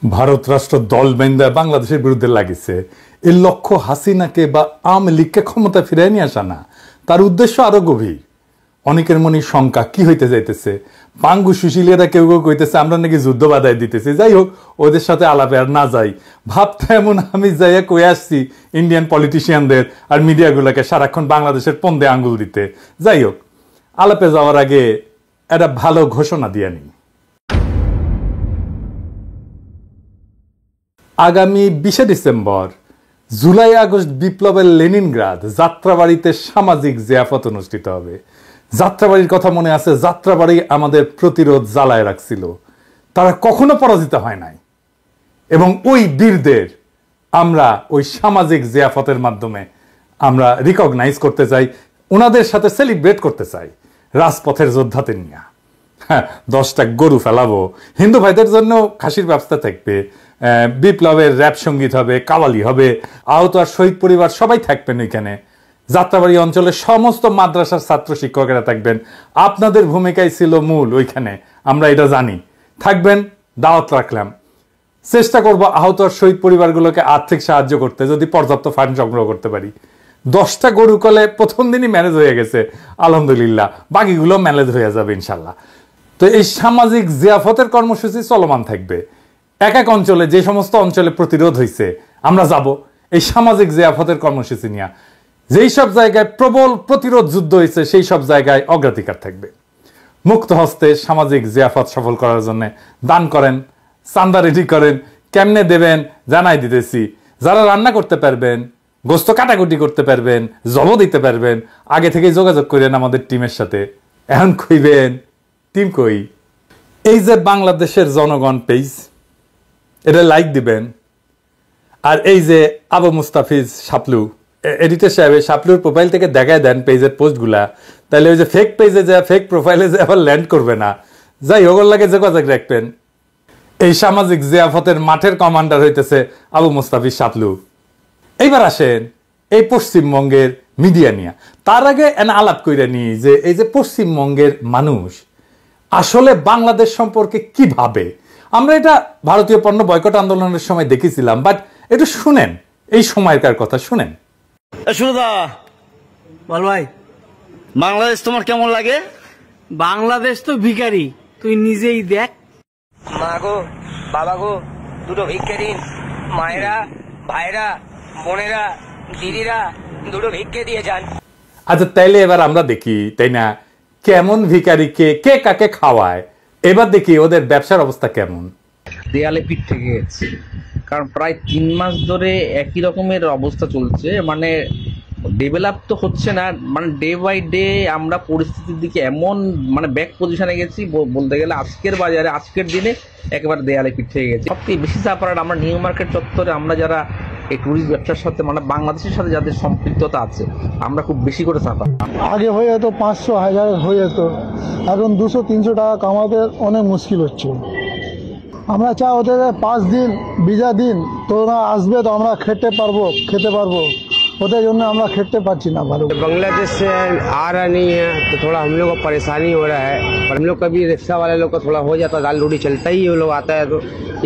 ভারত রাষ্ট্র দল বেঁধে বাংলাদেশের বিরুদ্ধে লাগিছে। এর লক্ষ্য হাসিনাকে বা আওয়ামী লীগকে ক্ষমতা ফিরিয়ে নিয়ে আসা না, তার উদ্দেশ্য আরো গভীর। অনেকের মনে শঙ্কা কি হইতে যাইতেছে, পাঙ্গু সুশীলেরা কেউ কেউ কইতেছে আমরা নাকি যুদ্ধ বাধাই দিতেছি। যাই হোক, ওদের সাথে আলাপে আর না যাই, ভাবতে এমন আমি যাইয়া কয়ে আসছি ইন্ডিয়ান পলিটিশিয়ানদের আর মিডিয়াগুলোকে সারাক্ষণ বাংলাদেশের পন্দে আঙ্গুল দিতে। যাই হোক, আলাপে যাওয়ার আগে একটা ভালো ঘোষণা দিয়ে নিই। আগামী 20 ডিসেম্বর জুলাই আগস্ট বিপ্লবের লেনিনগ্রাদ যাত্রাবাড়িতে সামাজিক জিয়াফত অনুষ্ঠিত হবে। যাত্রাবাড়ির কথা মনে আছে? যাত্রাবাড়ি আমাদের প্রতিরোধ জ্বালায় রাখছিল, তারা কখনো পরাজিত হয় নাই। এবং ওই বীরদের আমরা ওই সামাজিক জিয়াফতের মাধ্যমে আমরা রিকগনাইজ করতে চাই, ওনাদের সাথে সেলিব্রেট করতে চাই রাজপথের যোদ্ধাদের নিয়ে। হ্যাঁ, 10টা গরু ফেলাবো, হিন্দু ভাইদের জন্য খাসির ব্যবস্থা থাকবে, বিপ্লবের র্যাপ সঙ্গীত হবে, কাওয়ালি হবে, আহত আর শহীদ পরিবার সবাই থাকবেন ওইখানে। যাত্রাবাড়ি অঞ্চলের সমস্ত মাদ্রাসার ছাত্র শিক্ষকেরা থাকবেন, আপনাদের ভূমিকাই ছিল মূল ওইখানে, আমরা এটা জানি। থাকবেন, দাওয়াত রাখলাম। চেষ্টা করব আহত আর শহীদ পরিবারগুলোকে আর্থিক সাহায্য করতে, যদি পর্যাপ্ত ফান্ড সংগ্রহ করতে পারি। 10টা গরু কলে প্রথম দিনই ম্যানেজ হয়ে গেছে আলহামদুলিল্লাহ, বাকিগুলো ম্যানেজ হয়ে যাবে ইনশাল্লাহ। তো এই সামাজিক জিয়াফতের কর্মসূচি চলমান থাকবে। এক এক অঞ্চলে, যে সমস্ত অঞ্চলে প্রতিরোধ হয়েছে আমরা যাব এই সামাজিক জিয়াফতের কর্মসূচি নিয়ে। যেই সব জায়গায় প্রবল প্রতিরোধ যুদ্ধ হয়েছে সেই সব জায়গায় অগ্রাধিকার থাকবে। মুক্ত হস্তে সামাজিক জিয়াফত সফল করার জন্য দান করেন, চান্দা রেডি করেন, কেমনে দেবেন জানাই দিতেছি। যারা রান্না করতে পারবেন, গোস্ত কাটাকুটি করতে পারবেন, জব দিতে পারবেন, আগে থেকে যোগাযোগ করেন আমাদের টিমের সাথে। এখন কইবেন টিম কই? এই যে বাংলাদেশের জনগণ পেজ, এটা লাইক দিবেন। আর এই যে আবু মুস্তাফিজ শাপলু এডিটর সাহেব, শাপলুর প্রোফাইল থেকে দেখায় দেন পেজের পোস্টগুলা, তাহলে ওই যে ফেক পেজে যায়, ফেক প্রোফাইলে যে আবার ল্যান্ড করবে না। যাই হোক, লাগে যোগাযোগ রাখবেন। এই সামাজিক জিয়াফতের মাঠের কমান্ডার হইতেছে আবু মুস্তাফিজ শাপলু। এইবার আসেন এই পশ্চিমবঙ্গের মিডিয়া নিয়ে। তার আগে এনে আলাপ কইরা নিই যে এই যে পশ্চিমবঙ্গের মানুষ আসলে বাংলাদেশ সম্পর্কে কি ভাবে। আমরা এটা ভারতীয় পণ্য বয়কট আন্দোলনের সময় দেখেছিলাম, বাট একটু শুনেন এই সময়কার কথা শুনেন। সুরদা বল ভাই, বাংলাদেশ তোমার কেমন লাগে? বাংলাদেশ তো ভিখারি, তুই নিজেই দেখ। মা গো, বাবা গো, দুটো ভিক্ষে দিন। মায়েরা, ভাইরা, বোনেরা, দিদিরা দুটো ভিক্ষে দিয়ে যান। আচ্ছা, তাইলে এবার আমরা দেখি, তাই না, কেমন ভিখারিকে কে কাকে খাওয়ায়। এবার দেখি ওদের ব্যবসার অবস্থা কেমন। দেয়ালে পিঠ থেকে গেছে, কারণ প্রায় 3 মাস ধরে একই রকমের অবস্থা চলছে। মানে ডেভেলপ তো হচ্ছে না, মানে ডে বাই ডে আমরা পরিস্থিতির দিকে এমন মানে ব্যাক পজিশনে গেছি, বলতে গেলে আজকের বাজারে আজকের দিনে একেবারে দেয়ালে পিঠ থেকে গেছে। সবথেকে বেশি চাপার আমরা নিউ মার্কেট চত্বরে, আমরা যারা এই ট্যুরিস্ট ব্যবসার সাথে মানে বাংলাদেশের সাথে যাদের সম্পৃক্ততা আছে, আমরা খুব বেশি করে চাপা। আগে হয়ে যেত 500 1000 হয়ে যেত, এখন 200-300 টাকা কামাতে অনেক মুশকিল হচ্ছে। আমরা চাই ওদের 5 দিন ভিসা দিন, তোরা আসবে তো আমরা খেতে পারবো, ওদের জন্য আমরা খেতে পারছি না ভালো। बांग्लादेश से आ रहा नहीं है तो थोड़ा हम लोग को परेशानी हो रहा है, पर हम लोग का भी रिक्शा वाले लोग का थोड़ा हो जाता, दाल रोटी चलता ही वो लोग आता है, तो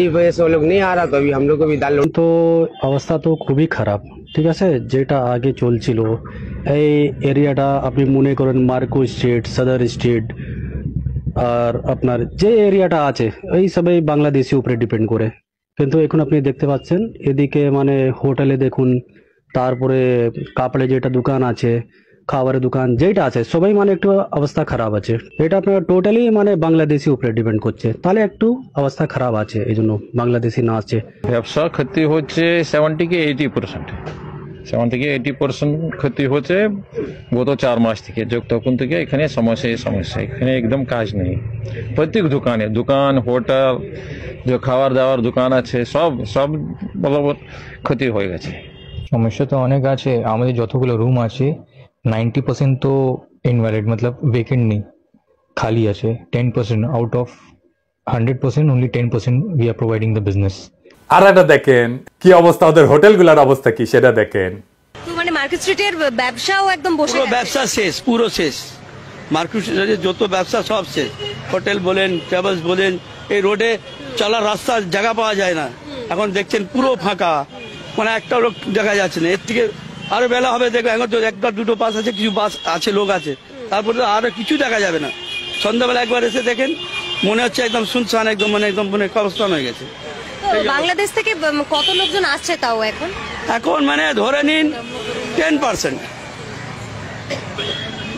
इस वजह से वो लोग नहीं आ रहा, तो अभी हम लोग को भी दाल रोटी। তো অবস্থা তো খুবই খারাপ, ঠিক আছে। যেটা আগে চলছিল এই এরিয়াটা আপনি মনে করেন মার্কো স্ট্রিট, সদর স্ট্রিট, আর আপনার যে এরিয়াটা আছে এই সবাই বাংলাদেশি উপরে ডিপেন্ড করে। কিন্তু এখন আপনি দেখতে পাচ্ছেন এদিকে মানে হোটেলে দেখুন, তারপরে কাপড়ে যেটা দোকান আছে, খাবারের দোকান যেটা আছে, সবাই মানে একটু অবস্থা খারাপ আছে। এটা আপনার টোটালি মানে বাংলাদেশি উপরে ডিপেন্ড করছে, তাহলে একটু অবস্থা খারাপ আছে, এই জন্য বাংলাদেশি না আসছে। ব্যবসা ক্ষতি হচ্ছে 70-80%, 70-80% ক্ষতি হচ্ছে গত 4 মাস থেকে। তখন থেকে এখানে সমস্যা, এখানে একদম কাজ নেই। প্রত্যেক দোকান, হোটেল, যে খাবার দাবার দোকান আছে, সব বলবৎ ক্ষতি হয়ে গেছে। সমস্যা তো অনেক আছে। আমাদের যতগুলো রুম আছে 90% তো ইনভ্যালিড, মতলব ভেকেন্ট নেই, খালি আছে। 10% out of 100%, only 10% we are providing the business. আর এটা দেখেন কি অবস্থা, ওদের হোটেলগুলোর অবস্থা কি সেটা দেখেন। তো মানে মার্কেট স্ট্রিটের ব্যবসাও একদম বসে গেছে, ব্যবসা শেষ, পুরো শেষ। মার্কেট স্ট্রিটের যত ব্যবসা সব শেষ, হোটেল বলেন, ট্রাভেলস বলেন, এই রোডে চলার রাস্তা জায়গা পাওয়া যায় না, এখন দেখছেন পুরো ফাঁকা, মানে একটা লোক দেখা যাচ্ছে না। এর থেকে আরো বেলা হবে দেখবে, এখন তো একটা দুটো বাস আছে, কিছু বাস আছে, লোক আছে, তারপরে আরো কিছু দেখা যাবে না। সন্ধ্যাবেলা একবার এসে দেখেন মনে হচ্ছে একদম শুনশান, একদম মানে কবরস্থান হয়ে গেছে। তো বাংলাদেশ থেকে কত লোকজন আসছে তাও এখন? এখন মানে ধরে নিন 10%,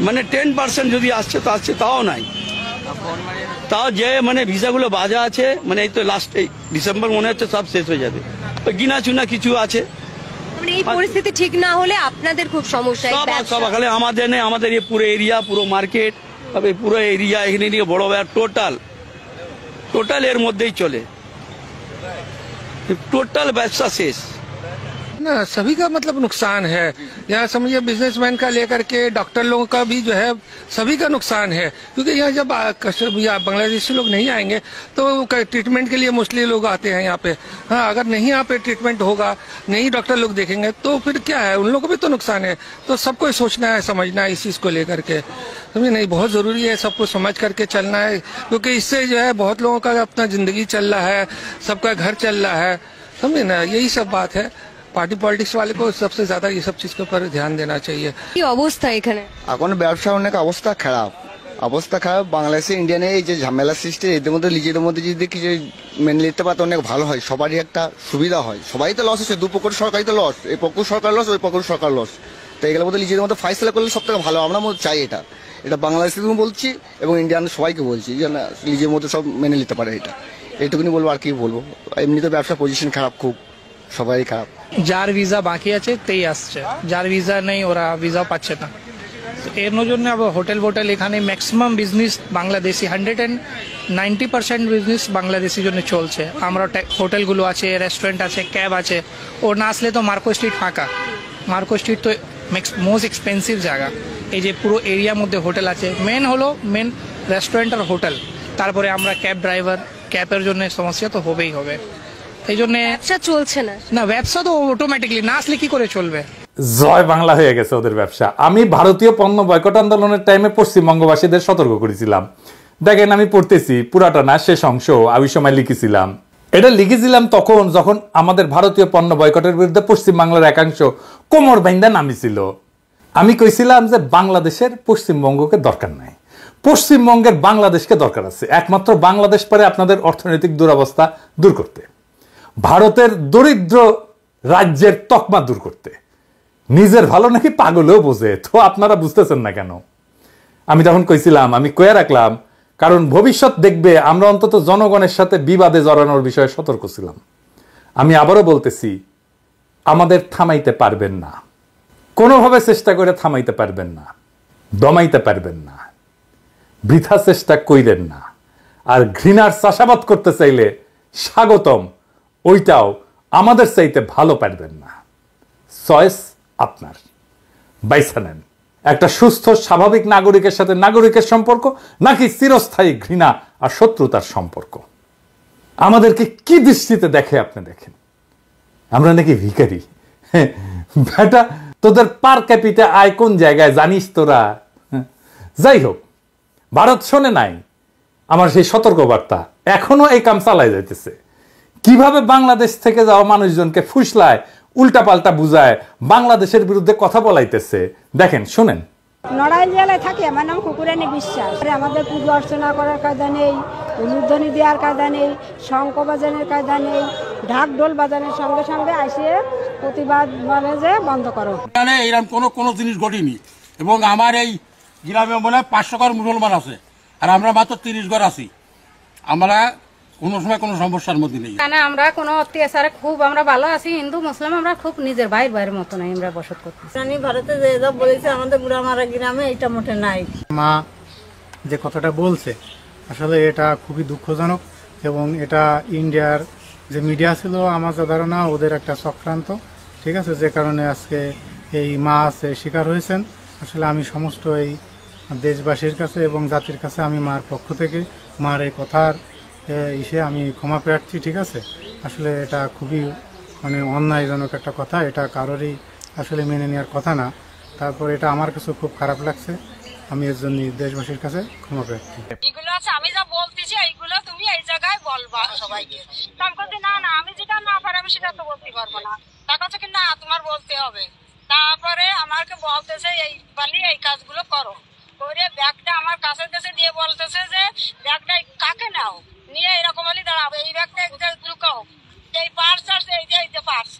মানে 10% যদি আসছে তো আসছে, তাও নাই। তাও যে মানে ভিসাগুলো বাজা আছে, মানে এই তো লাস্ট এই ডিসেম্বর মনে হচ্ছে সব শেষ হয়ে যাবে, গিনা চুনা কিছু আছে। মানে এই পরিস্থিতি ঠিক না হলে আপনাদের খুব সমস্যা। সব খালি আমাদের নেই, আমাদের এই পুরো এরিয়া, পুরো মার্কেট, পুরো এরিয়া এখানে নিয়ে বড় টোটাল এর মধ্যেই চলে, টোটাল ব্যবসা শেষ ना। सभी का मतलब नुकसान है, यहाँ समझिए बिजनेसमैन का लेकर के डॉक्टर लोगों का भी जो है सभी का नुकसान है, क्योंकि यहाँ जब बांग्लादेशी लोग नहीं आएंगे तो ट्रीटमेंट के लिए मोस्टली लोग आते हैं यहाँ पे। हाँ, अगर नहीं यहाँ पे ट्रीटमेंट होगा, नहीं डॉक्टर लोग देखेंगे तो फिर क्या है, उन लोगों को भी तो नुकसान है। तो सबको सोचना है, समझना है इस चीज को लेकर के, समझे नहीं, बहुत जरूरी है सबको समझ करके चलना है, क्योंकि इससे जो है बहुत लोगों का अपना जिंदगी चल रहा है, सबका घर चल रहा है, समझे ना, यही सब बात है। পার্টি পলিটিক্স वाले को सबसे ज्यादा ये सब चीज के ऊपर ध्यान देना चाहिए। কি অবস্থা এখানে? এখন ব্যবসা অনেক অবস্থা খারাপ, বাংলাদেশে ইন্ডিয়ানে এই যে ঝামেলা সৃষ্টি, এদের মধ্যে নিজেদের মধ্যে যদি কিছু মেনে নিতে পারতো অনেক ভালো হয়, সবারই একটা সুবিধা হয়। সবাই তো লস হচ্ছে, দুপক্ষের সরকারই তো লস, এই পক্ষ সরকার লস, ওই পক্ষ সরকার লস। তো এগুলোর মধ্যে নিজেদের মধ্যে ফাইসলা করলে সব থেকে ভালো, আমরা চাই এটা বাংলাদেশে বলছি এবং ইন্ডিয়ান সবাইকে বলছি যে নিজের মধ্যে সব মেনে নিতে পারে, এইটুকুনি বলবো, আর কি বলবো। এমনি তো ব্যবসা পজিশন খারাপ, খুব সবাই খারাপ। যার ভিসা বাকি আছে তেই আসছে, যার ভিসা নেই ওরা ভিসাও পাচ্ছে না। এর জন্য হোটেল এখানে ম্যাক্সিমাম বিজনেস বাংলাদেশি, 190% বিজনেস বাংলাদেশির জন্য চলছে। আমরা হোটেলগুলো আছে, রেস্টুরেন্ট আছে, ক্যাব আছে, ও না আসলে তো মার্কো স্ট্রিট ফাঁকা। মার্কো স্ট্রিট তো মোস্ট এক্সপেন্সিভ জায়গা, এই যে পুরো এরিয়ার মধ্যে হোটেল আছে, মেন রেস্টুরেন্ট আর হোটেল, তারপরে আমরা ক্যাব ড্রাইভার, ক্যাবের জন্য সমস্যা তো হবেই হবে। এই জন্য ব্যবসা চলছে না, ব্যবসা তো অটোমেটিকলি না আসলে কি করে চলবে। জয় বাংলা হয়ে গেছে ওদের ব্যবসা। আমি ভারতীয় পণ্য বয়কট আন্দোলনের টাইমে পশ্চিমবঙ্গবাসীদের সতর্ক করেছিলাম, দেখেন আমি পড়তেছি পুরাটা না, শেষ অংশ ওই সময় লিখেছিলাম। এটা লিখেছিলাম তখন যখন আমাদের ভারতীয় পণ্য বয়কটের বিরুদ্ধে পশ্চিমবাংলার একাংশ কোমর বাইন্দা নামিছিল। আমি কইছিলাম যে বাংলাদেশের পশ্চিমবঙ্গকে দরকার নাই, পশ্চিমবঙ্গের বাংলাদেশকে দরকার আছে। একমাত্র বাংলাদেশ পারে আপনাদের অর্থনৈতিক দুরবস্থা দূর করতে, ভারতের দরিদ্র রাজ্যের তকমা দূর করতে। নিজের ভালো নাকি পাগলেও বোঝে, তো আপনারা বুঝতেছেন না কেন? আমি তখন কইছিলাম, আমি কয়ে রাখলাম, কারণ ভবিষ্যৎ দেখবে আমরা অন্তত জনগণের সাথে বিবাদে জড়ানোর বিষয়ে সতর্ক ছিলাম। আমি আবারও বলতেছি, আমাদের থামাইতে পারবেন না, কোনোভাবে চেষ্টা করে থামাইতে পারবেন না, দমাইতে পারবেন না, বৃথা চেষ্টা কইলেন না। আর ঘৃণার চাষাবাদ করতে চাইলে স্বাগতম, ওইটাও আমাদের চাইতে ভালো পারবেন না। চয়েস আপনার, বাইছা নেন। একটা সুস্থ স্বাভাবিক নাগরিকের সাথে নাগরিকের সম্পর্ক, নাকি চিরস্থায়ী ঘৃণা আর শত্রুতার সম্পর্ক। আমাদেরকে কি দৃষ্টিতে দেখে আপনি দেখেন, আমরা নাকি ভিখারি? বেটা, তোদের পার ক্যাপিটা আয় কোন জায়গায় জানিস তোরা? যাই হোক, ভারত শোনে নাই আমার সেই সতর্কবার্তা, এখনো এই কাম চালায় যাইতেছে। কিভাবে বাংলাদেশ থেকে যাওয়া মানুষজনকে ফুসলায়, উল্টাপাল্টা বুঝায়, বাংলাদেশের বিরুদ্ধে কথা বলাইতেছে, দেখেন, শুনেন। নড়াইল জেলায় থাকি, আমার নাম কুকুরানী বিশ্বাস। আমাদের পুজো অর্চনা করার কায়দা নেই, উলুধ্বনি দেওয়ার কায়দা নেই, শঙ্খ বাজানোর কায়দা নেই, ঢাক ঢোল বাজানোর সঙ্গে সঙ্গে আসিয়ে প্রতিবাদ বলে যে বন্ধ করো। এখানে এরকম কোনো জিনিস ঘটেনি, এবং আমার এই গ্রামে মনে হয় 500 ঘর মুসলমান আছে, আর আমরা মাত্র 30 ঘর আছি। আমরা কোনো সময় কোনো সমস্যার মধ্যে নেই। আমরা কোনো অত্যাচারে খুব আমরা ভালো আছি, হিন্দু মুসলিম আমরা খুব নিজের ভাইয়ের মতো নাই আমরা বসত করতেছি। ভারতে যে বলেছে আমাদের বুড়ামারা গ্রামে এটা মোটে নাই। মা যে কথাটা বলছে আসলে এটা খুবই দুঃখজনক, এবং এটা ইন্ডিয়ার যে মিডিয়া ছিল আমার যা ধারণা ওদের একটা চক্রান্ত, ঠিক আছে, যে কারণে আজকে এই মা আছে শিকার হয়েছেন। আসলে আমি সমস্ত এই দেশবাসীর কাছে এবং জাতির কাছে আমি মার পক্ষ থেকে মার এই কথার আমি ক্ষমা প্রার্থী, ঠিক আছে। আসলে এটা খুবই অন্যায়জনক একটা কথা, এটা কারোরই আসলে মেনে নেওয়ার কথা না। তারপর এটা আমার কাছে খুব খারাপ লাগছে, আমি এর জন্য দেশবাসীর কাছে ক্ষমা প্রার্থী। এগুলো আছে আমি যা বলতেছি এইগুলো তুমি এই জায়গায় বলবা সবাইকে। তার কাছে না না আমি যেটা না পারি আমি সেটা তো বলতে পারবো না, তার কাছে কি না তোমার বলতে হবে। তারপরে আমাকে বলতেছে এই বালি এই কাজগুলো করো, করে ব্যাগটা আমার কাছে কাছে দিয়ে বলতেছে যে ব্যাগটা কাকে নাও নিয়ে এরকম হলে দাঁড়াবো, এই ব্যাগটা লুকাও, এই পার্স আছে এই যে পার্স,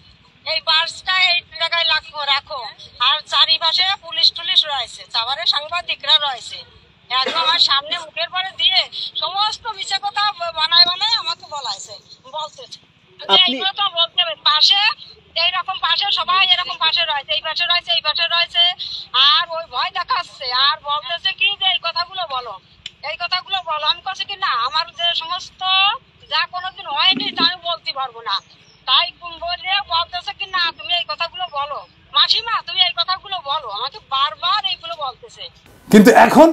এই পার্সটা এই জায়গায় রাখো। আর চারিপাশে পুলিশ টুলিশ রয়েছে, তারপরে সাংবাদিকরা রয়েছে, একদম আমার সামনে মুখের পরে দিয়ে সমস্ত মিছে কথা বানায় আমাকে বলতেছে এইগুলো তো বলতে হবে। পাশে এইরকম পাশে সবাই এরকম পাশে রয়েছে, এই পাশে রয়েছে এই পাশে রয়েছে, আর ওই ভয় দেখাচ্ছে আর বলতেছে কি যে এই কথাগুলো বলো এই কথাগুলো বলো। আমি কাছে কি না আমার যে সমস্ত যা কোনোদিন হয়নি তা আমি বলতে পারবো না, তাই বলে বলতেছে কি না তুমি এই কথাগুলো বলো মাসিমা, তুমি এই কথাগুলো বলো, আমাকে বারবার এইগুলো বলতেছে। কিন্তু এখন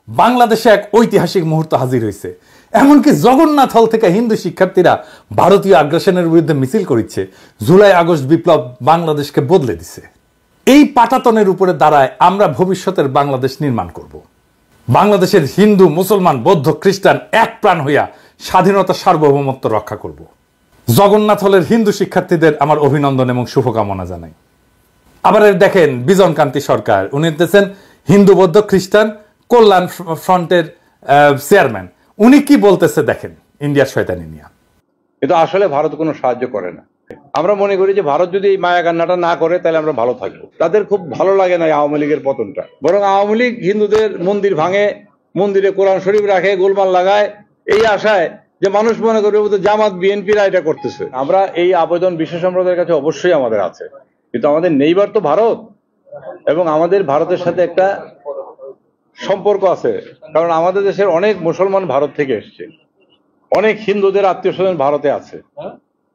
বাংলাদেশে এক ঐতিহাসিক মুহূর্ত হাজির হয়েছে। এমনকি জগন্নাথ হল থেকে হিন্দু শিক্ষার্থীরা ভারতীয় আগ্রাসনের বিরুদ্ধে মিছিল করেছে। জুলাই আগস্ট বিপ্লব বাংলাদেশকে বদলে দিছে। এই পাটাতনের উপরে দাঁড়ায় আমরা ভবিষ্যতের বাংলাদেশ নির্মাণ করব। বাংলাদেশের হিন্দু মুসলমান বৌদ্ধ খ্রিস্টান এক প্রাণ হইয়া স্বাধীনতা সার্বভৌমত্ব রক্ষা করব। জগন্নাথ হলের হিন্দু শিক্ষার্থীদের আমার অভিনন্দন এবং শুভকামনা জানাই। আবার দেখেন বিজন কান্তি সরকার, উনি হচ্ছেন হিন্দু বৌদ্ধ খ্রিস্টান কল্যাণ ফ্রন্টের চেয়ারম্যান। উনি কি বলতেছে দেখেন ইন্ডিয়ার শয়তানি নিয়ে। কিন্তু আসলে ভারত কোনো সাহায্য করে না। আমরা মনে করি যে ভারত যদি এই মায়া কান্নাটা না করে তাহলে আমরা ভালো থাকবো। তাদের খুব ভালো লাগে না আওয়ামী লীগের পতনটা, বরং আওয়ামী লীগ হিন্দুদের মন্দির ভাঙে, মন্দিরে কোরআন শরীফ রাখে, গোলমাল লাগায়, এই আশায় যে মানুষ মনে করবে জামাত বিএনপিরা এটা করতেছে। আমরা এই আবেদন বিশ্ব সম্প্রদায়ের কাছে অবশ্যই আমাদের আছে, কিন্তু আমাদের নেইবার তো ভারত, এবং আমাদের ভারতের সাথে একটা সম্পর্ক আছে, কারণ আমাদের দেশের অনেক মুসলমান ভারত থেকে এসছে, অনেক হিন্দুদের আত্মীয় স্বজন ভারতে আছে।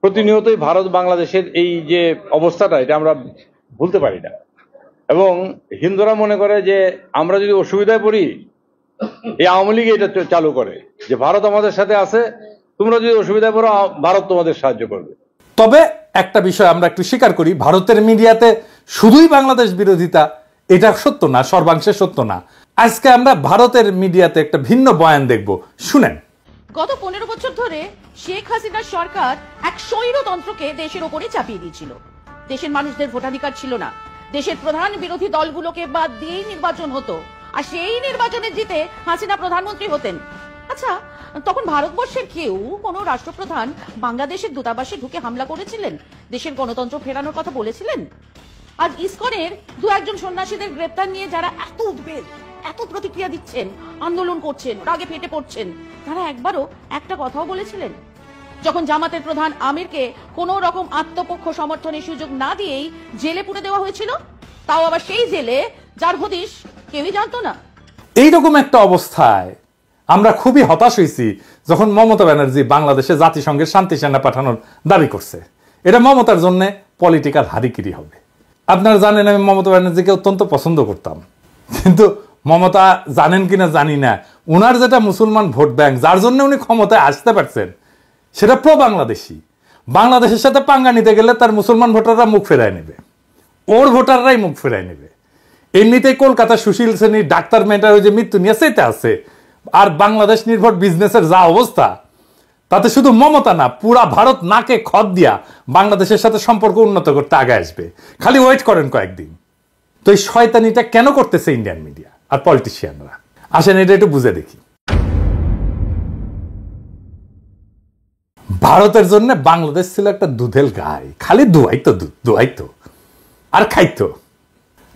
প্রতিনিয়তই ভারত বাংলাদেশের এই যে অবস্থাটা এটা আমরা ভুলতে পারি না। এবং হিন্দুরা মনে করে যে আমরা যদি অসুবিধায় পড়ি এই আওয়ামী লীগ এটা চালু করে যে ভারত আমাদের সাথে আছে, তোমরা যদি অসুবিধায় পড়ো ভারত তোমাদের সাহায্য করবে। তবে একটা বিষয় আমরা একটু স্বীকার করি, ভারতের মিডিয়াতে শুধুই বাংলাদেশ বিরোধিতা এটা সত্য না, সর্বাংশে সত্য না। আজকে আমরা ভারতের মিডিয়াতে একটা ভিন্ন বয়ান দেখব, শুনেন। গত 15 বছর ধরে শেখ হাসিনার সরকার এক স্বৈরতন্ত্রকে দেশের উপরে চাপিয়ে দিয়েছিল। দেশের মানুষদের ভোটাধিকার ছিল না, দেশের প্রধান বিরোধী দলগুলোকে বাদ দিয়েই নির্বাচন হতো, আর সেই নির্বাচনে জিতে হাসিনা প্রধানমন্ত্রী হতেন। আচ্ছা, তখন ভারতবর্ষের কেউ কোনো রাষ্ট্রপ্রধান বাংলাদেশের দূতাবাসে ঢুকে হামলা করেছিলেন, দেশের গণতন্ত্র ফেরানোর কথা বলেছিলেন? আজ ইসকনের 2-1 সন্ন্যাসীদের গ্রেপ্তার নিয়ে যারা এত উদ্বেগ, এত প্রতিক্রিয়া দিচ্ছেন, আন্দোলন করছেন, রাগে ফেটে পড়ছেন, তারা একবারও একটা কথাও বলেছিলেন? যখন জামাতের প্রধান আমিরকে কোনো রকম আত্মপক্ষ সমর্থনের সুযোগ না দিয়েই জেলে পুরে দেওয়া হয়েছিল, তাও আবার সেই জেলে যার হদিশ কেউই জানতো না। এইরকম একটা অবস্থায় আমরা খুবই হতাশ হয়েছি যখন মমতা ব্যানার্জি বাংলাদেশে জাতিসংঘের শান্তি সেনা পাঠানোর দাবি করছে। এটা মমতার জন্য পলিটিক্যাল হারিকিরি হবে। আপনারা জানেন আমি মমতা ব্যানার্জিকে অত্যন্ত পছন্দ করতাম, কিন্তু মমতা জানেন কিনা জানি না, উনার যেটা মুসলমান ভোট ব্যাংক যার জন্য উনি ক্ষমতায় আসতে পারছেন সেটা প্রো বাংলাদেশি। বাংলাদেশের সাথে পাঙ্গা নিতে গেলে তার মুসলমান ভোটাররা মুখ ফেরায় নেবে, ওর ভোটাররাই মুখ ফেরায় নেবে। এমনিতেই কলকাতা সুশীল শ্রেণীর ডাক্তার মেয়েটার ওই যে মৃত্যু নিয়ে সেটা আছে, আর বাংলাদেশ নির্ভর বিজনেসের যা অবস্থা তাতে শুধু মমতা না পুরা ভারত নাকে খত দিয়া বাংলাদেশের সাথে সম্পর্ক উন্নত করতে আগে আসবে। খালি ওয়েট করেন কয়েকদিন। তো এই শয়তানিটা কেন করতেছে ইন্ডিয়ান মিডিয়া আর পলিটিশিয়ানরা? আসেন এটা একটু বুঝে দেখি। ভারতের জন্য বাংলাদেশ ছিল একটা দুধেল গাই, খালি দুয়াইতো দুধ দুয়াইতো আর খাইতো।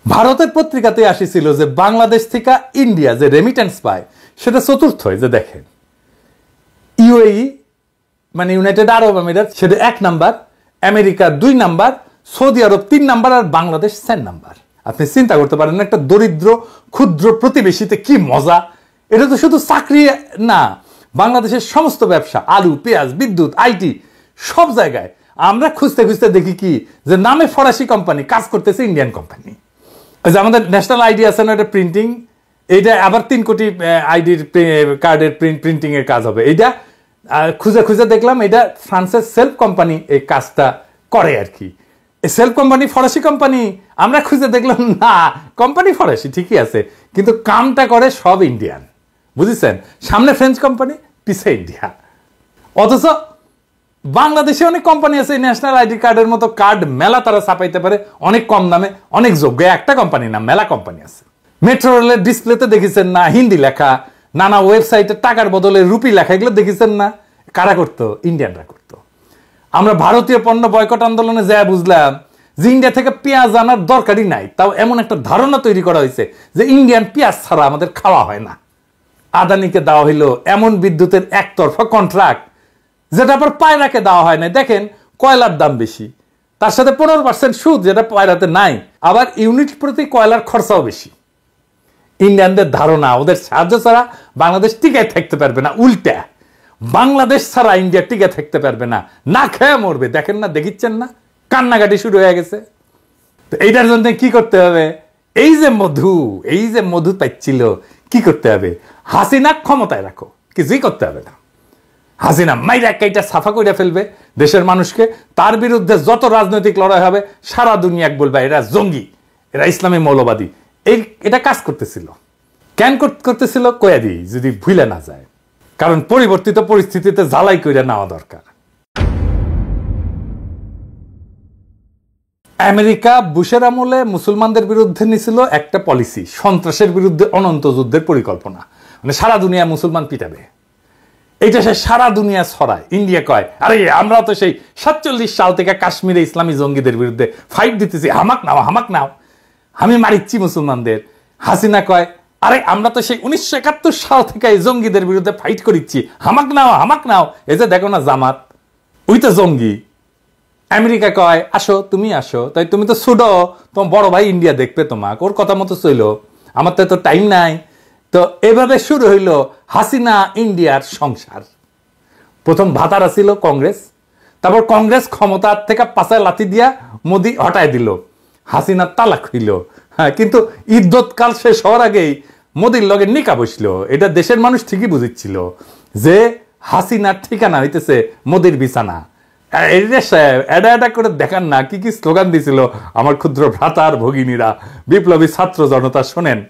ভারতের পত্রিকাতে আসিছিল যে বাংলাদেশ থেকে ইন্ডিয়া যে রেমিটেন্স পায় সেটা চতুর্থ। যে দেখেন ইউএই মানে ইউনাইটেড আরব আমিরাত সেটা 1 নাম্বার, আমেরিকা 2 নাম্বার, সৌদি আরব 3 নাম্বার, আর বাংলাদেশ 4 নাম্বার। আপনি চিন্তা করতে পারেন একটা দরিদ্র ক্ষুদ্র প্রতিবেশীতে কি মজা। এটা তো শুধু চাকরি না, বাংলাদেশের সমস্ত ব্যবসা, আলু পেঁয়াজ বিদ্যুৎ আইটি সব জায়গায় আমরা খুঁজতে খুঁজতে দেখি কি যে নামে ফরাসি কোম্পানি কাজ করতেছে ইন্ডিয়ান কোম্পানি। যে আমাদের ন্যাশনাল আইডি আছে না, এটা প্রিন্টিং, এইটা আবার 3 কোটি আইডির কার্ডের প্রিন্টিং এর কাজ হবে। এইটা খুঁজে খুঁজে দেখলাম এটা ফ্রান্সের সেলফ কোম্পানি এই কাজটা করে আর কি। সেলফ কোম্পানি ফরাসি কোম্পানি, আমরা খুঁজে দেখলাম না, কোম্পানি ফরাসি ঠিকই আছে, কিন্তু কামটা করে সব ইন্ডিয়ান, বুঝেছেন? সামনে ফ্রেঞ্চ কোম্পানি, পিছে ইন্ডিয়া। অথচ বাংলাদেশে অনেক কোম্পানি আছে, ন্যাশনাল আইডি কার্ডের মতো কার্ড মেলা তারা ছাপাইতে পারে অনেক কম দামে, অনেক যোগ্য। একটা কোম্পানি না, মেলা কোম্পানি আছে। মেট্রো রেলের ডিসপ্লেতে দেখেছেন না হিন্দি লেখা, নানা ওয়েবসাইটে টাকার বদলে রুপি লেখা, এগুলো দেখেছেন না? কারা করতো? ইন্ডিয়ানরা করতো। আমরা ভারতীয় পণ্য বয়কট আন্দোলনে যা বুঝলাম যে ইন্ডিয়া থেকে পেঁয়াজ আনার দরকারই নাই, তাও এমন একটা ধারণা তৈরি করা হয়েছে যে ইন্ডিয়ান পেঁয়াজ ছাড়া আমাদের খাওয়া হয় না। আদানিকে দেওয়া হইলো এমন বিদ্যুতের একতরফা কন্ট্রাক্ট যেটা আবার পায়রাকে দেওয়া হয় না। দেখেন কয়লার দাম বেশি, তার সাথে 15% সুদ, যেটা পায়রাতে নাই। আবার ইউনিট প্রতি কয়লার খরচাও বেশি। ইন্ডিয়ানদের ধারণা ওদের সাহায্য ছাড়া বাংলাদেশ টিকে থাকতে পারবে না, উল্টা বাংলাদেশ ছাড়া ইন্ডিয়া টিকে থাকতে পারবে না, না খেয়ে মরবে। দেখেন না, দেখিচ্ছেন না, কান্নাকাটি শুরু হয়ে গেছে। তো এইটার জন্য কি করতে হবে? এই যে মধু পাচ্ছিল, কি করতে হবে? হাসিনা ক্ষমতায় রাখো, কিছুই করতে হবে না। হাসিনা মাইরা কাইটা সাফা করে ফেলবে দেশের মানুষকে। তার বিরুদ্ধে যত রাজনৈতিক লড়াই হবে সারা দুনিয়া বলবে এরা জঙ্গি, এরা ইসলামী মৌলবাদী। এটা কাজ করতেছিল। কেন করতেছিল কয়া দিই, যদি ভুলে না যায়। কারণ পরিবর্তিত পরিস্থিতিতে জ্বালাই করে নেওয়া দরকার। আমেরিকা বুশের আমলে মুসলমানদের বিরুদ্ধে নিছিল একটা পলিসি, সন্ত্রাসের বিরুদ্ধে অনন্ত যুদ্ধের পরিকল্পনা, মানে সারা দুনিয়া মুসলমান পিটাবে। এইটা সে সারা দুনিয়া ছড়ায়। ইন্ডিয়া কয় আরে আমরা তো সেই 47 সাল থেকে কাশ্মীরে ইসলামী জঙ্গিদের বিরুদ্ধে ফাইট দিতেছি, হামাক নাও, আমি মারিচ্ছি মুসলমানদের। হাসিনা কয় আরে আমরা তো সেই 1971 সাল থেকে এই জঙ্গিদের বিরুদ্ধে ফাইট করিচ্ছি, হামাক নাও। এই যে দেখো না জামাত, ওই তো জঙ্গি। আমেরিকা কয় আসো, তুমি আসো, তাই তুমি তো ছুডো, তোমার বড় ভাই ইন্ডিয়া দেখবে তোমাকে, ওর কথা মতো চইলো, আমার তো এত টাইম নাই। তো এভাবে শুরু হইল হাসিনা ইন্ডিয়ার সংসার। প্রথম ভাতারা ছিল কংগ্রেস, তারপর কংগ্রেস ক্ষমতার থেকে পাশে লাথি দিয়া মোদি হটায় দিল, হাসিনা তালাক হইল। হ্যাঁ, কিন্তু ইদ্যৎকাল শেষ হওয়ার আগেই মোদির লগে নিকা বসলো। এটা দেশের মানুষ ঠিকই বুঝিচ্ছিল যে হাসিনার ঠিকানা হইতেছে মোদির বিছানা। এটা করে দেখান না কি কি স্লোগান দিছিল আমার ক্ষুদ্র ভ্রাতার ভগিনীরা, বিপ্লবী ছাত্র জনতা। শোনেন,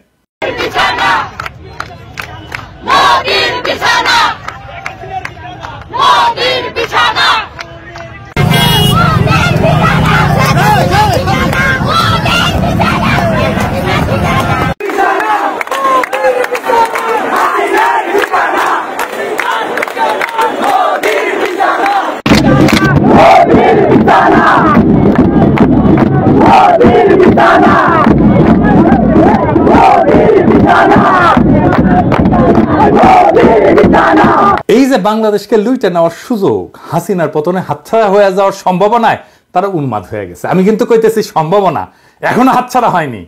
এই যে বাংলাদেশকে লুইটে নেওয়ার সুযোগ, হাসিনার পতনে হাতছাড়া হয়ে যাওয়ার সম্ভাবনায় তারা উন্মাদ হয়ে গেছে। আমি কিন্তু কইতেছি সম্ভাবনা, এখনো হাতছাড়া হয়নি।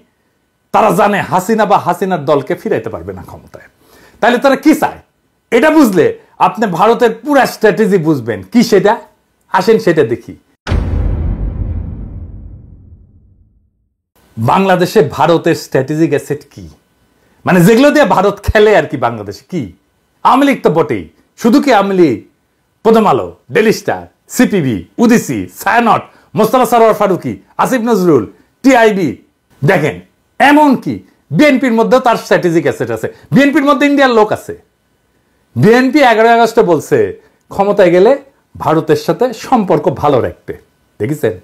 তারা জানে হাসিনা বা হাসিনার দলকে ফিরাইতে পারবে না ক্ষমতায়। তাহলে তারা কি চায় এটা বুঝলে আপনি ভারতের পুরো স্ট্র্যাটেজি বুঝবেন। কি সেটা? আসেন সেটা দেখি। বাংলাদেশে ভারতের স্ট্র্যাটেজিক অ্যাসেট কি, মানে যেগুলো দিয়ে ভারত খেলে আর কি। বাংলাদেশে কি আওয়ামী লীগ তো বটেই, শুধু কি Awami League, Prothom Alo, Daily Star, CPB, Udichi, Chhayanaut, Mostofa Sarwar Farooki, Asif Nazrul, TIB. দেখেন এমন কি বিএনপির মধ্যেও তার স্ট্র্যাটেজিক অ্যাসেট আছে। বিএনপির মধ্যে ইন্ডিয়ার লোক আছে। বিএনপি 11 আগস্টে বলছে ক্ষমতায় গেলে ভারতের সাথে সম্পর্ক ভালো রাখবে। দেখেছেন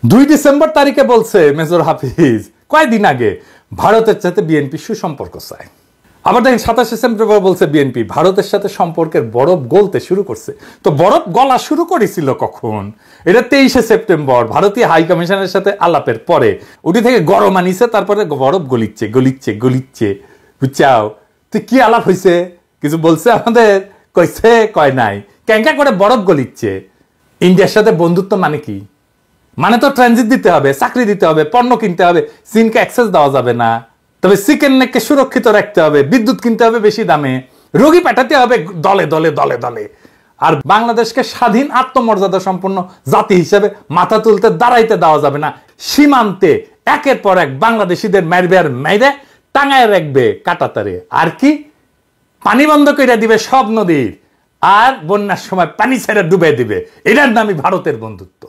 2 ডিসেম্বর তারিখে বলছে মেজর হাফিজ কয়েকদিন আগে ভারতের সাথে বিএনপি সুসম্পর্ক চায়। আবার দেখেন 27 সেপ্টেম্বর বলছে বিএনপি ভারতের সাথে সম্পর্কের বরফ গলতে শুরু করছে। তো বরফ গলা শুরু করেছিল কখন? এটা 23 সেপ্টেম্বর ভারতীয় হাই কমিশনের সাথে আলাপের পরে ওটি থেকে গরম আনিছে, তারপরে বরফ গলিচ্ছে। বুঝছাও তুই কি আলাপ হয়েছে? কিছু বলছে আমাদের? কইছে কয় নাই। ক্যাঙ্কা করে বরফ গলিচ্ছে। ইন্ডিয়ার সাথে বন্ধুত্ব মানে কি? মানে তো ট্রানজিট দিতে হবে, চাকরি দিতে হবে, পণ্য কিনতে হবে, চীনকে অ্যাক্সেস দেওয়া যাবে না। তবে চিকেন নেককে সুরক্ষিত রাখতে হবে, বিদ্যুৎ কিনতে হবে বেশি দামে, রোগী পাঠাতে হবে দলে দলে দলে দলে। আর বাংলাদেশকে স্বাধীন আত্মমর্যাদা সম্পন্ন জাতি হিসেবে মাথা তুলতে দাঁড়াইতে দেওয়া যাবে না। সীমান্তে একের পর এক বাংলাদেশিদের মাইরে টাঙায় রাখবে কাটাতারে। আর কি পানি বন্ধ করে দিবে সব নদীর, আর বন্যার সময় পানি ছেড়ে ডুবে দিবে। এটার নামই ভারতের বন্ধুত্ব।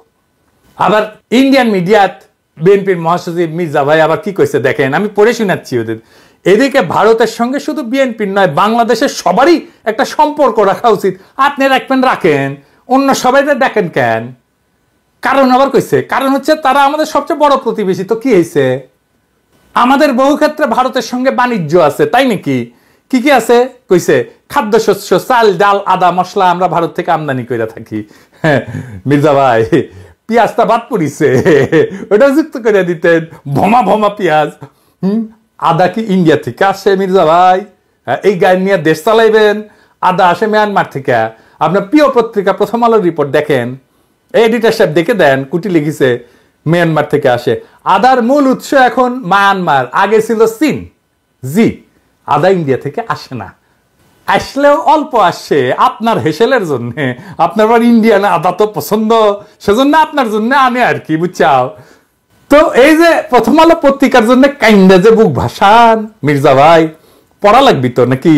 আবার ইন্ডিয়ান মিডিয়াত বিএনপির মহাসচিব মির্জা ভাই আবার কি কইছে দেখেন, আমি পড়ে শোনাচ্ছি ওদের। এদিকে ভারতের সঙ্গে শুধু বিএনপির নয়, বাংলাদেশের সবারই একটা সম্পর্ক রাখা উচিত। আপনি রাখেন, অন্য সবাই দেখেন কেন? কারণ আবার কইছে, কারণ হচ্ছে তারা আমাদের সবচেয়ে বড় প্রতিবেশী। তো কি হয়েছে? আমাদের বহু ক্ষেত্রে ভারতের সঙ্গে বাণিজ্য আছে, তাই নাকি? কি কি আছে কইছে? খাদ্যশস্য, চাল, ডাল, আদা, মশলা আমরা ভারত থেকে আমদানি করে থাকি। হ্যাঁ মির্জা ভাই, পেঁয়াজটা বাদ পড়িছে, ওটা যুক্ত করে দিতেন। ভমা পেঁয়াজ। আদা কি ইন্ডিয়া থেকে আসে মির্জা ভাই? এই গাড়ি নিয়ে দেশ চালাইবেন? আদা আসে মিয়ানমার থেকে। আপনার প্রিয় পত্রিকা প্রথম আলোর রিপোর্ট দেখেন, এডিটর সাহেব দেখে দেন, কুটি লিখেছে মিয়ানমার থেকে আসে। আদার মূল উৎস এখন মায়ানমার, আগে ছিল চীন। জি, আদা ইন্ডিয়া থেকে আসে না, আসলেও অল্প আসে আপনার হেসেলের জন্য। আপনার আবার ইন্ডিয়ান আদা তো পছন্দ, সেজন্য আপনার জন্য আনে আর কি, বুঝছাও? তো এই যে প্রথম আলো পত্রিকার জন্য কাইন্ডা যে বুক ভাসান মির্জা ভাই, পড়া লাগবি তো নাকি?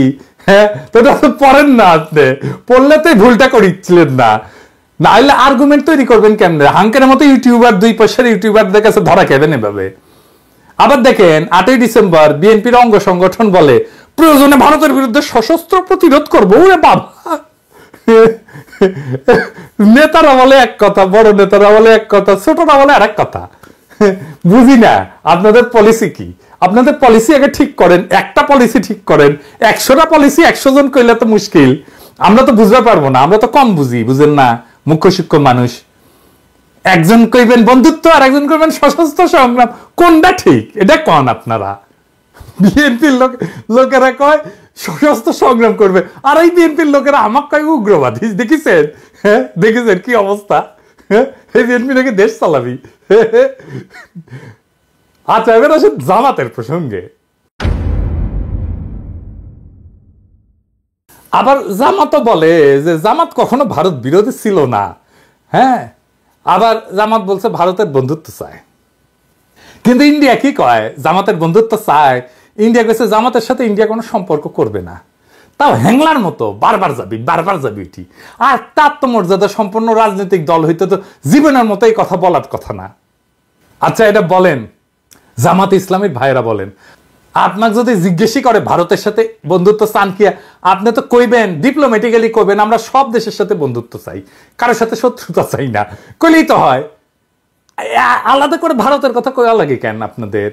হ্যাঁ, তো পড়েন না, আপনি পড়লে তো ভুলটা করিচ্ছিলেন না। না হলে আর্গুমেন্ট তৈরি করবেন কেমনে? হাঙ্কের মতো ইউটিউবার, 2 পয়সার ইউটিউবারদের কাছে ধরা খেবেন এভাবে। আবার দেখেন 8ই ডিসেম্বর বিএনপির অঙ্গ সংগঠন বলে প্রয়োজনে ভারতের বিরুদ্ধে সশস্ত্র প্রতিরোধ করবো। ওরে বাবা, নেতারা বলে এক কথা, বড় নেতারা বলে এক কথা, ছোটরা বলে আর এক কথা। বুঝি না আপনাদের পলিসি কি? আপনাদের পলিসি আগে ঠিক করেন, একটা পলিসি ঠিক করেন। 100টা পলিসি 100 জন কইলে তো মুশকিল, আমরা তো বুঝতে পারবো না, আমরা তো কম বুঝি, বুঝেন না? মুখ্য সূক্ষ্ম মানুষ। একজন কইবেন বন্ধুত্ব আর একজন কইবেন সশস্ত্র সংগ্রাম, কোনটা ঠিক এটা কন আপনারা? বিএনপির লোকেরা কয় সশস্ত্র সংগ্রাম করবে, আর এই বিএনপির লোকেরা আমাকে কয় উগ্রবাদী। দেখেছেন? হ্যাঁ দেখেছেন কি অবস্থা? হ্যাঁ, এই বিএনপি নাকি দেশ চালাবি। আচ্ছা, এবার আসেন জামাতের প্রসঙ্গে। আবার জামাতও বলে যে জামাত কখনো ভারত বিরোধী ছিল না। হ্যাঁ, আবার জামাত বলছে ভারতের বন্ধুত্ব চায়, কিন্তু ইন্ডিয়া কি কয়? জামাতের বন্ধুত্ব চায়। ইন্ডিয়া কইছে জামাতের সাথে ইন্ডিয়া কোনো সম্পর্ক করবে না। তাও হ্যাংলার মতো বারবার যাবি এটি। আর তার তো মর্যাদা সম্পন্ন রাজনৈতিক দল হইতে তো জীবনের মতো এই কথা বলার কথা না। আচ্ছা, এটা বলেন জামাত ইসলামীর ভাইরা বলেন, আপনাকে যদি জিজ্ঞেসই করে ভারতের সাথে বন্ধুত্ব চান কি, আপনি তো কইবেন ডিপ্লোম্যাটিক্যালি কইবেন আমরা সব দেশের সাথে বন্ধুত্ব চাই, কারোর সাথে শত্রুতা চাই না, কইলেই তো হয়। আলাদা করে ভারতের কথা কইয়া লাগে কেন আপনাদের?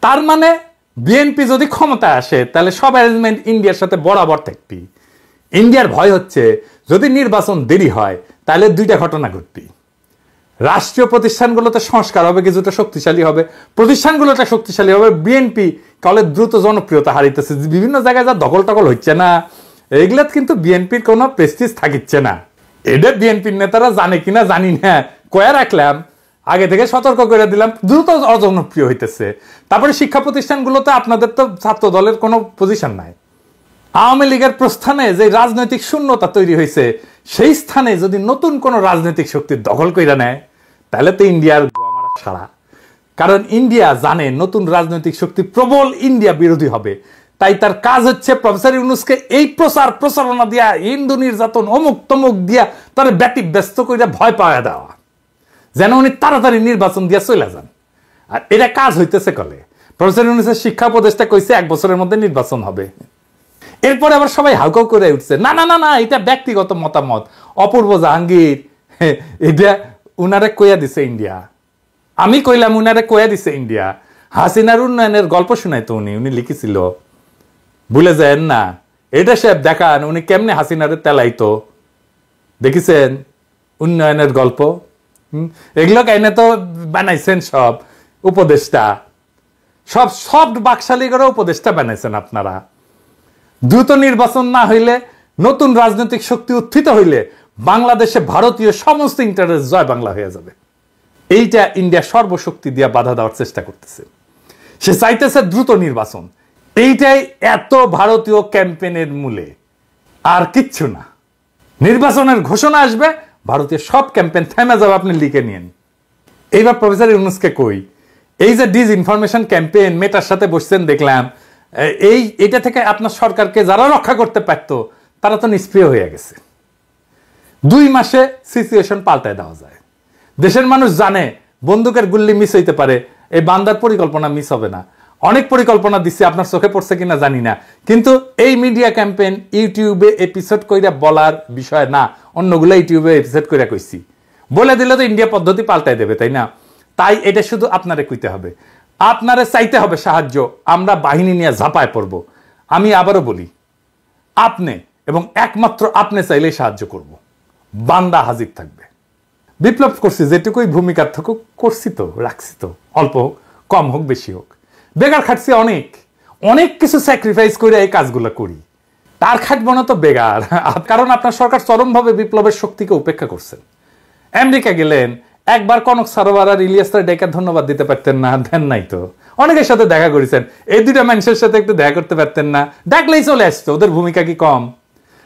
তার মানে বিএনপি যদি ক্ষমতায় আসে তাহলে সব অ্যারেঞ্জমেন্ট ইন্ডিয়ার সাথে বরাবর থাকবি। ইন্ডিয়ার ভয় হচ্ছে যদি নির্বাচন দেরি হয় তাহলে 2টা ঘটনা ঘটবি। রাষ্ট্রীয় প্রতিষ্ঠানগুলোতে সংস্কার হবে, কিছুটা শক্তিশালী হবে, প্রতিষ্ঠানগুলোতে শক্তিশালী হবে। বিএনপি কলে দ্রুত জনপ্রিয়তা হারিতেছে, বিভিন্ন জায়গায় যা দখল টকল হচ্ছে না, এগুলো কিন্তু বিএনপির কোনো প্রেস্টিজ থাকিচ্ছে না। এটা বিএনপির নেতারা জানে কিনা জানি না, কয়া রাখলাম, আগে থেকে সতর্ক করে দিলাম, দ্রুত অজনপ্রিয় হইতেছে। তারপরে শিক্ষা প্রতিষ্ঠানগুলোতে আপনাদের তো ছাত্র দলের কোনো পজিশন নাই। আওয়ামী লীগের প্রস্থানে যে রাজনৈতিক শূন্যতা তৈরি হয়েছে, সেই স্থানে যদি নতুন কোন রাজনৈতিক শক্তি দখল করে নেয় তাহলে তো ইন্ডিয়ার সারা। কারণ ইন্ডিয়া জানে নতুন রাজনৈতিক শক্তি প্রবল ইন্ডিয়া বিরোধী হবে, তাই তার কাজ হচ্ছে প্রফেসর ইউনূসকে এই প্রচারণা দিয়া, হিন্দু নির্যাতন, অমুক তমুক দিয়া তার ব্যস্ত করে ভয় পাওয়া দেওয়া, যেন উনি তাড়াতাড়ি নির্বাচন দিয়া চলে যান। আর এটা কাজ হইতেছে কলে। প্রফেসর ইউনূসের শিক্ষা উপদেষ্টা কইছে 1 বছরের মধ্যে নির্বাচন হবে। এরপরে আবার সবাই হাউকাউ করে উঠছে, না না না না, এটা ব্যক্তিগত মতামত। অপূর্ব জাহাঙ্গীর এটা উনারে কইয়া দিছে ইন্ডিয়া, আমি কইলাম উনারে কইয়া দিছে ইন্ডিয়া। হাসিনার উন্নয়নের গল্প শুনাই তো উনি লিখেছিল, ভুলে যায় না? এটা সাহেব দেখান উনি কেমনে হাসিনারে তেলাইতো, দেখেছেন উন্নয়নের গল্প? এগুলো কাইনে তো বানাইছেন সব উপদেষ্টা, সব সফট বাকশালী করে উপদেষ্টা বানাইছেন আপনারা। দ্রুত নির্বাচন না হইলে, নতুন রাজনৈতিক শক্তি উত্থিত হইলে বাংলাদেশে ভারতীয় সমস্ত ইন্টারেস্ট জয় বাংলা হয়ে যাবে। এইটা ইন্ডিয়া সর্বশক্তি দিয়ে বাধা দেওয়ার চেষ্টা করতেছে। সে চাইতেছে দ্রুত নির্বাচন। এইটাই এত ভারতীয় ক্যাম্পেইনের মূলে, আর কিচ্ছু না। নির্বাচনের ঘোষণা আসবে, ভারতীয় সব ক্যাম্পেইন থেমে যাবে, আপনি লিখে নিন। এইবার প্রফেসর ইউনূসকে কই, এই যে ডিসইনফরমেশন ক্যাম্পেইন, মেটার সাথে বসছেন দেখলাম, এটা থেকে আপনার সরকারকে যারা রক্ষা করতে পারতো তারা তো নিষ্ক্রিয় হয়ে গেছে। 2 মাসে সিচুয়েশন পাল্টায় দেওয়া যায়। দেশের মানুষ জানে বন্দুকের গুল্লি মিস হইতে পারে, এই বান্দার পরিকল্পনা মিস হবে না। অনেক পরিকল্পনা দিচ্ছে, আপনার চোখে পড়ছে কিনা জানি না, কিন্তু এই মিডিয়া ক্যাম্পেইন ইউটিউবে এপিসোড কইরা বলার বিষয় না, অন্যগুলো ইউটিউবে এপিসোড কইরা কইছি, বলে দিলে তো ইন্ডিয়া পদ্ধতি পাল্টাই দেবে, তাই না? তাই এটা শুধু আপনারে কইতে হবে, আপনারে চাইতে হবে সাহায্য, আমরা বাহিনী নিয়ে ঝাঁপায় পড়ব। আমি আবারও বলি, আপনি এবং একমাত্র আপনি চাইলেই সাহায্য করব, বান্দা হাজির থাকবে। বিপ্লব করছি যেটুকুই ভূমিকার থাকুক করছি তো, রাখছি তো, অল্প হোক কম হোক বেশি হোক, বেগার খাটছি অনেক, অনেক কিছু স্যাক্রিফাইস করে এই কাজগুলো করি, তার খাটবো না তো বেগার। কারণ আপনার সরকার চরমভাবে বিপ্লবের শক্তিকে উপেক্ষা করছেন। আমেরিকা গেলেন, একবার কনক সারোয়ার আর ইলিয়াসের ডেকে ধন্যবাদ দিতে পারতেন না? দেন নাই তো। অনেকের সাথে দেখা করেছেন, এই দুইটা মানুষের সাথে একটু দেখা করতে পারতেন না? ডাকলেই চলে আসতো, ওদের ভূমিকা কি কম?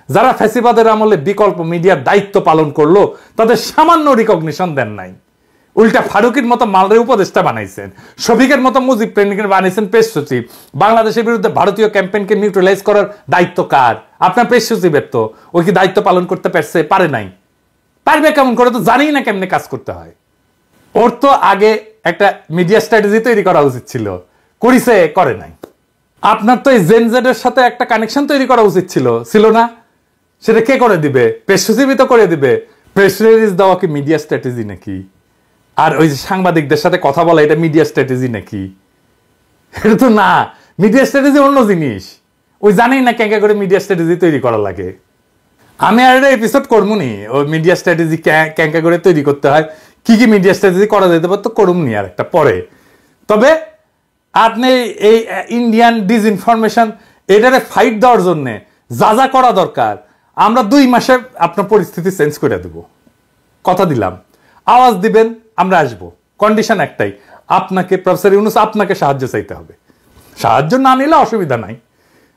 যারা ফ্যাসিবাদের আমলে বিকল্প মিডিয়ার দায়িত্ব পালন করলো তাদের সামান্য রিকগনিশন দেন নাই, উল্টা ফারুকের মতো মালরে উপদেষ্টা বানাইছেন, শফিকের মতো মুজিব প্রেমিকের বানাইছেন পেশ সচিব। বাংলাদেশের বিরুদ্ধে ভারতীয় ক্যাম্পেইনকে নিউট্রালাইজ করার দায়িত্ব কার? আপনার পেশ সচিবের। তো ওই কি দায়িত্ব পালন করতে পারছে? পারে নাই। পারবে কেমন করে? তো জানি না কেমনে কাজ করতে হয়। ওর তো আগে একটা মিডিয়া স্ট্র্যাটেজি তৈরি করা উচিত ছিল, করিছে? করে নাই। আপনার তো এই জেনজেডের সাথে একটা কানেকশন তৈরি করা উচিত ছিল না? সেটা কে করে দিবে? পেশ সচিবই তো করে দিবে। প্রেস রিলিজ দেওয়া কি মিডিয়া স্ট্র্যাটেজি নাকি? আর ওই যে সাংবাদিকদের সাথে কথা বলা, এটা মিডিয়া স্ট্র্যাটেজি নাকি? এটা তো না, মিডিয়া স্ট্র্যাটেজি অন্য জিনিস। ওই জানেই না ক্যাঙ্কা করে মিডিয়া স্ট্র্যাটেজি তৈরি করা লাগে। আমি আর একটা এপিসোড করবনি ওই মিডিয়া স্ট্র্যাটেজি ক্যাঙ্কা করে তৈরি করতে হয়, কি কি মিডিয়া স্ট্র্যাটেজি করা যেতে পারতো করুমনি আর একটা পরে। তবে আপনি এই ইন্ডিয়ান ডিসইনফরমেশন এটারে ফাইট দেওয়ার জন্য যা যা করা দরকার, আমরা 2 মাসে আপনার পরিস্থিতি চেঞ্জ করে দেব, কথা দিলাম। আওয়াজ দিবেন, আমরা আসব, কন্ডিশন একটাই, আপনাকে প্রফেসর ইউনূস আপনাকে সাহায্য চাইতে হবে। সাহায্য না নিলে অসুবিধা নাই,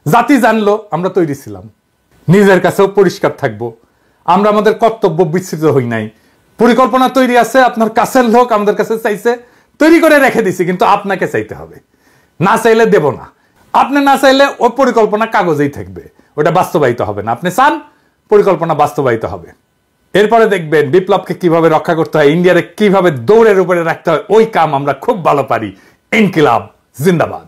জাতি জানলো আমরা তৈরি ছিলাম, নিজের কাছেও পরিষ্কার থাকবো, আমরা আমাদের কর্তব্য বিস্তৃত হই নাই, পরিকল্পনা তৈরি আছে, আপনার কাছের লোক আমাদের কাছে চাইছে, তৈরি করে রেখে দিছি, কিন্তু আপনাকে চাইতে হবে, না চাইলে দেব না। আপনি না চাইলে ওই পরিকল্পনা কাগজেই থাকবে, ওটা বাস্তবায়িত হবে না। আপনি চান, পরিকল্পনা বাস্তবায়িত হবে। এরপরে দেখবেন বিপ্লবকে কিভাবে রক্ষা করতে হয়, ইন্ডিয়ারে কিভাবে দৌড়ের উপরে রাখতে হয়, ওই কাম আমরা খুব ভালো পারি। ইনকিলাব জিন্দাবাদ।